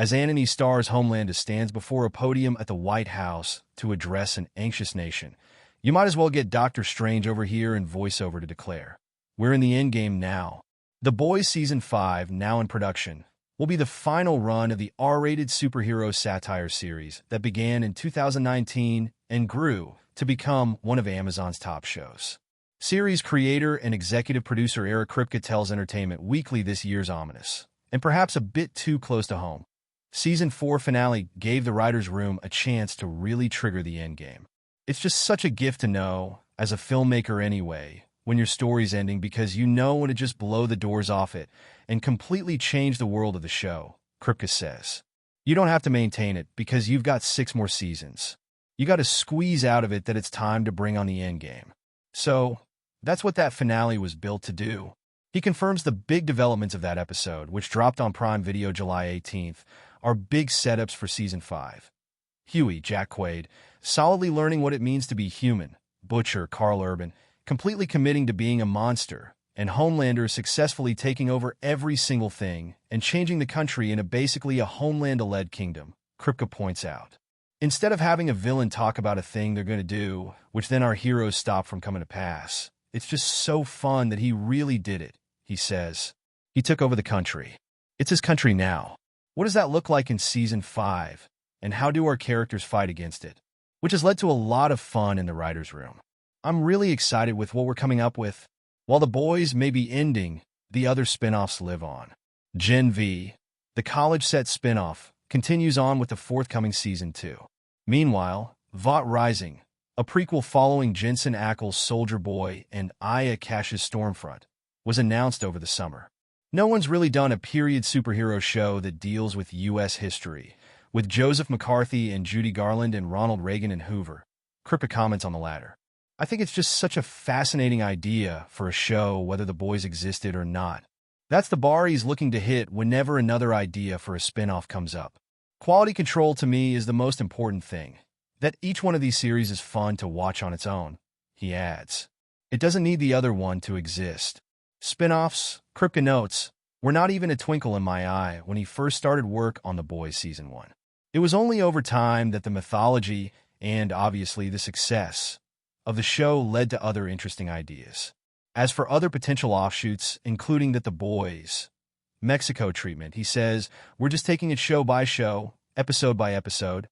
As Anthony stars Homelander stands before a podium at the White House to address an anxious nation, you might as well get Doctor Strange over here in voiceover to declare, "We're in the endgame now." The Boys Season 5, now in production, will be the final run of the R-rated superhero satire series that began in 2019 and grew to become one of Amazon's top shows. Series creator and executive producer Eric Kripke tells Entertainment Weekly this year's ominous, and perhaps a bit too close to home. Season 4 finale gave the writer's room a chance to really trigger the endgame. It's just such a gift to know, as a filmmaker anyway, when your story's ending because you know when to just blow the doors off it and completely change the world of the show, Kripke says. You don't have to maintain it because you've got 6 more seasons. You got to squeeze out of it that it's time to bring on the endgame. So, that's what that finale was built to do. He confirms the big developments of that episode, which dropped on Prime Video July 18th, are big setups for Season 5. Huey, Jack Quaid, solidly learning what it means to be human, Butcher, Karl Urban, completely committing to being a monster, and Homelander successfully taking over every single thing and changing the country into basically a Homelander-led kingdom, Kripke points out. Instead of having a villain talk about a thing they're going to do, which then our heroes stop from coming to pass, it's just so fun that he really did it, he says. He took over the country. It's his country now. What does that look like in Season 5, and how do our characters fight against it? Which has led to a lot of fun in the writer's room. I'm really excited with what we're coming up with. While The Boys may be ending, the other spin-offs live on. Gen V, the college-set spin-off, continues on with the forthcoming Season 2. Meanwhile, Vought Rising, a prequel following Jensen Ackles' Soldier Boy and Aya Cash's Stormfront, was announced over the summer. No one's really done a period superhero show that deals with U.S. history, with Joseph McCarthy and Judy Garland and Ronald Reagan and Hoover. Kripke comments on the latter. I think it's just such a fascinating idea for a show, whether the boys existed or not. That's the bar he's looking to hit whenever another idea for a spin-off comes up. Quality control to me is the most important thing. That each one of these series is fun to watch on its own, he adds. It doesn't need the other one to exist. Spin-offs, Kripke notes, were not even a twinkle in my eye when he first started work on The Boys Season 1. It was only over time that the mythology and, obviously, the success of the show led to other interesting ideas. As for other potential offshoots, including that The Boys Mexico treatment, he says, we're just taking it show by show, episode by episode,